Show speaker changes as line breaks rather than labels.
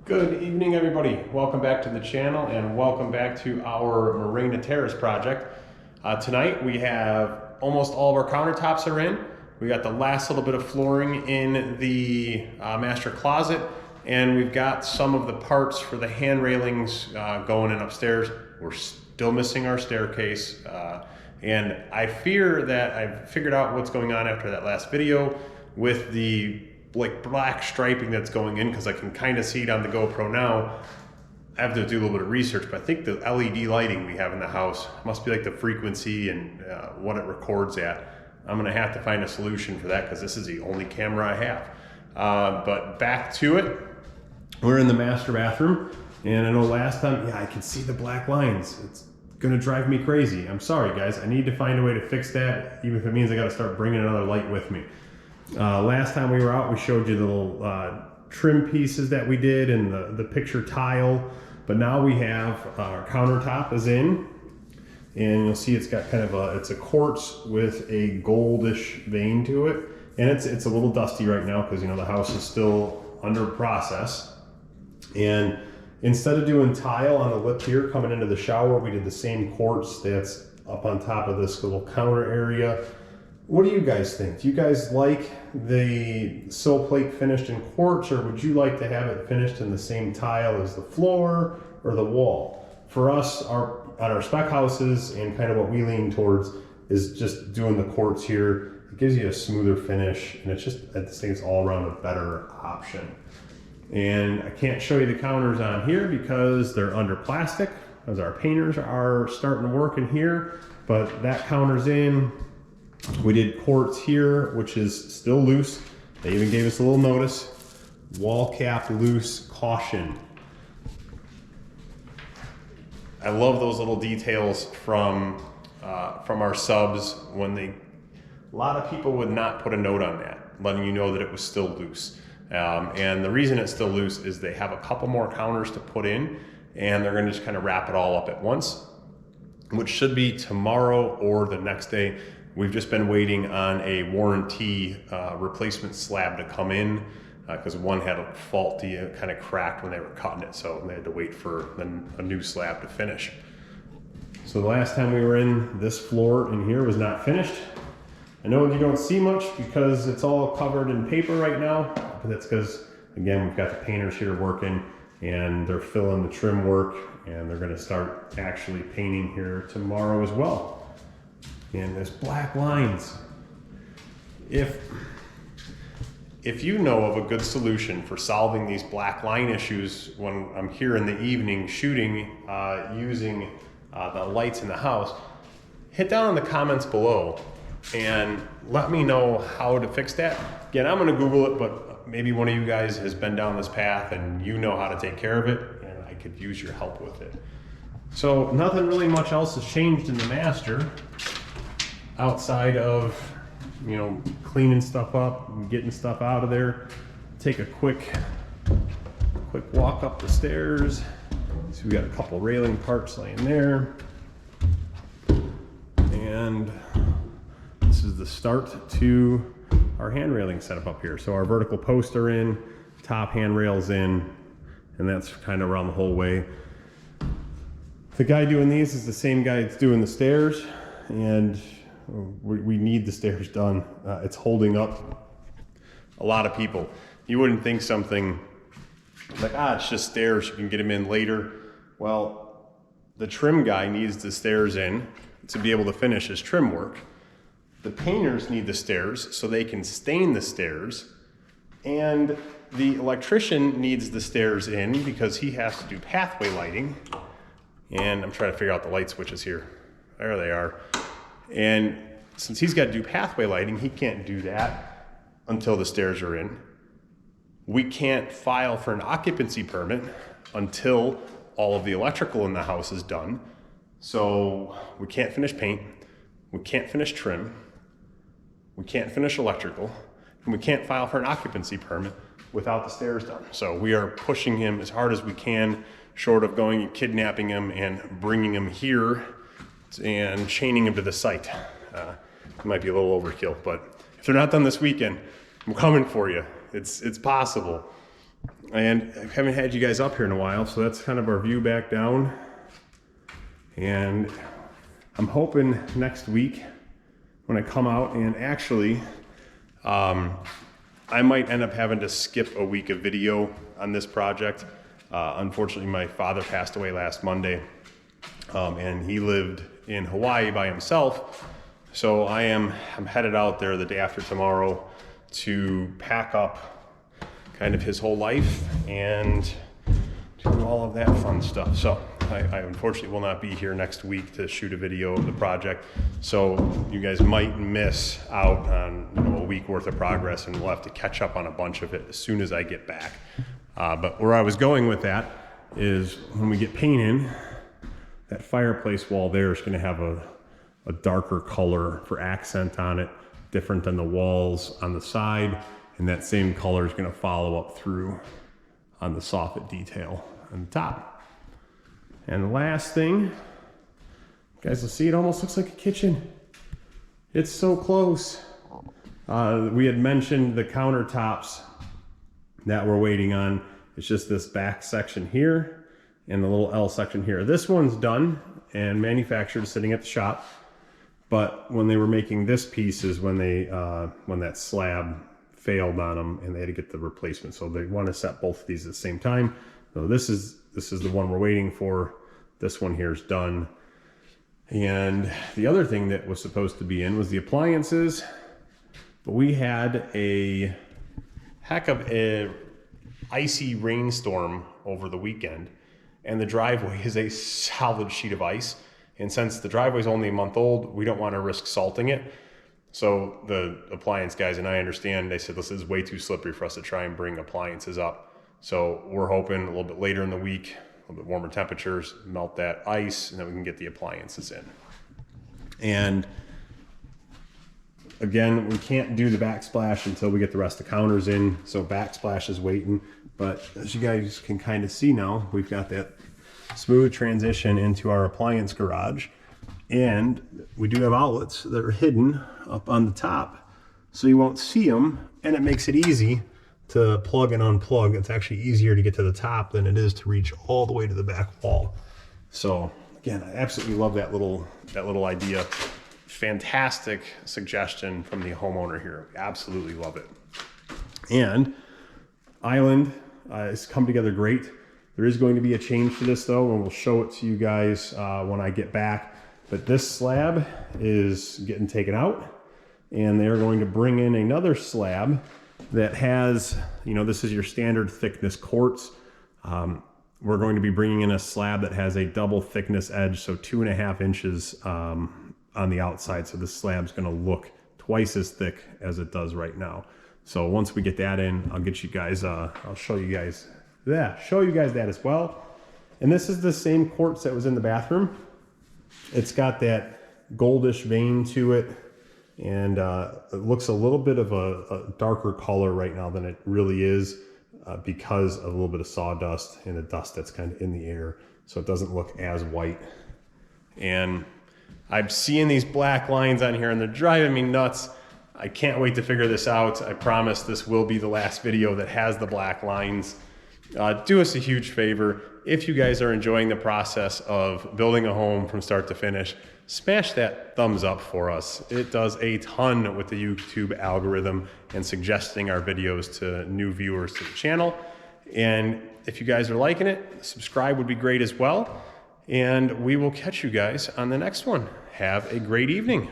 Good evening, everybody. Welcome back to the channel and welcome back to our Morena Terrace project. Tonight we have almost all of our countertops are in. We got the last little bit of flooring in the master closet, and we've got some of the parts for the hand railings going in upstairs. We're still missing our staircase, and I fear that I've figured out what's going on after that last video with the black striping that's going in, because I can kind of see it on the GoPro now. I have to do a little bit of research, but I think the LED lighting we have in the house must be like the frequency and what it records at. I'm gonna have to find a solution for that because this is the only camera I have. But back to it. We're in the master bathroom, and I know last time, I can see the black lines. It's gonna drive me crazy. I'm sorry guys, I need to find a way to fix that, even if it means I gotta start bringing another light with me. Last time we were out, we showed you the little trim pieces that we did and the picture tile, but now we have our countertop is in, and you'll see it's got kind of it's a quartz with a goldish vein to it, and it's a little dusty right now because the house is still under process. And instead of doing tile on the lip here coming into the shower, we did the same quartz that's up on top of this little counter area. What do you guys think? Do you guys like the sill plate finished in quartz, or would you like to have it finished in the same tile as the floor or the wall? For us, on our spec houses, and kind of what we lean towards is just doing the quartz here. It gives you a smoother finish, and it's just, I just think it's all around a better option. And I can't show you the counters on here because they're under plastic, as our painters are starting to work in here, but that counter's in. We did quartz here, which is still loose. They even gave us a little notice. Wall cap loose, caution. I love those little details from our subs when a lot of people would not put a note on that, letting you know that it was still loose. And the reason it's still loose is they have a couple more counters to put in, and they're gonna just kind of wrap it all up at once, which should be tomorrow or the next day. We've just been waiting on a warranty replacement slab to come in because one had a faulty, it kind of cracked when they were cutting it, so they had to wait for a new slab to finish. So the last time we were in, this floor in here was not finished. I know you don't see much because it's all covered in paper right now, but that's because, again, we've got the painters here working and they're filling the trim work, and they're gonna start actually painting here tomorrow as well. And there's black lines. If you know of a good solution for solving these black line issues when I'm here in the evening shooting using the lights in the house, hit down in the comments below and let me know how to fix that. Again, I'm gonna Google it, but maybe one of you guys has been down this path and you know how to take care of it, and I could use your help with it. So nothing really much else has changed in the master, outside of cleaning stuff up and getting stuff out of there. Take a quick walk up the stairs. So we got a couple railing parts laying there, and this is the start to our hand railing setup up here. So our vertical posts are in, top handrails in, and that's kind of around the whole way. The guy doing these is the same guy that's doing the stairs, and we need the stairs done. It's holding up a lot of people. You wouldn't think something like, it's just stairs, you can get them in later. Well, the trim guy needs the stairs in to be able to finish his trim work. The painters need the stairs so they can stain the stairs. And the electrician needs the stairs in because he has to do pathway lighting. And I'm trying to figure out the light switches here. There they are. And since he's got to do pathway lighting, he can't do that until the stairs are in. We can't file for an occupancy permit until all of the electrical in the house is done. So we can't finish paint, we can't finish trim, we can't finish electrical, and we can't file for an occupancy permit without the stairs done. So we are pushing him as hard as we can, short of going and kidnapping him and bringing him here and chaining him to the site. It might be a little overkill, but if they're not done this weekend, I'm coming for you. It's possible. And I haven't had you guys up here in a while, so that's kind of our view back down. And I'm hoping next week when I come out, and actually, I might end up having to skip a week of video on this project. Unfortunately, my father passed away last Monday, and he lived in Hawaii by himself. So I'm headed out there the day after tomorrow to pack up kind of his whole life and do all of that fun stuff. So I unfortunately will not be here next week to shoot a video of the project. So you guys might miss out on a week worth of progress, and we'll have to catch up on a bunch of it as soon as I get back. But where I was going with that is when we get painted, that fireplace wall there is going to have a darker color for accent on it, different than the walls on the side, and that same color is going to follow up through on the soffit detail on the top. And the last thing, you guys will see, it almost looks like a kitchen. It's so close. We had mentioned the countertops that we're waiting on. It's just this back section here and the little L section here. This one's done and manufactured, sitting at the shop. But when they were making this piece is when when that slab failed on them and they had to get the replacement. So they want to set both of these at the same time. So this is the one we're waiting for. This one here is done. And the other thing that was supposed to be in was the appliances. But we had a heck of a icy rainstorm over the weekend, and the driveway is a solid sheet of ice. And since the driveway is only a month old, we don't want to risk salting it. So the appliance guys, and I understand, they said this is way too slippery for us to try and bring appliances up. So we're hoping a little bit later in the week, a little bit warmer temperatures, melt that ice, and then we can get the appliances in. And again, we can't do the backsplash until we get the rest of the counters in. So backsplash is waiting. But as you guys can kind of see now, we've got that smooth transition into our appliance garage. And we do have outlets that are hidden up on the top, so you won't see them. And it makes it easy to plug and unplug. It's actually easier to get to the top than it is to reach all the way to the back wall. So again, I absolutely love that little idea. Fantastic suggestion from the homeowner here. Absolutely love it. And island has come together great. There is going to be a change to this though, and we'll show it to you guys when I get back. But this slab is getting taken out, and they're going to bring in another slab that has, this is your standard thickness quartz. We're going to be bringing in a slab that has a double thickness edge, so 2.5 inches on the outside. So this slab's going to look twice as thick as it does right now. So once we get that in, I'll get you guys, I'll show you guys that as well. And this is the same quartz that was in the bathroom. It's got that goldish vein to it, and it looks a little bit of a darker color right now than it really is because of a little bit of sawdust and the dust that's kind of in the air. So it doesn't look as white. And I'm seeing these black lines on here and they're driving me nuts. I can't wait to figure this out. I promise this will be the last video that has the black lines. Do us a huge favor. If you guys are enjoying the process of building a home from start to finish, smash that thumbs up for us. It does a ton with the YouTube algorithm and suggesting our videos to new viewers to the channel. And if you guys are liking it, subscribe would be great as well. And we will catch you guys on the next one. Have a great evening.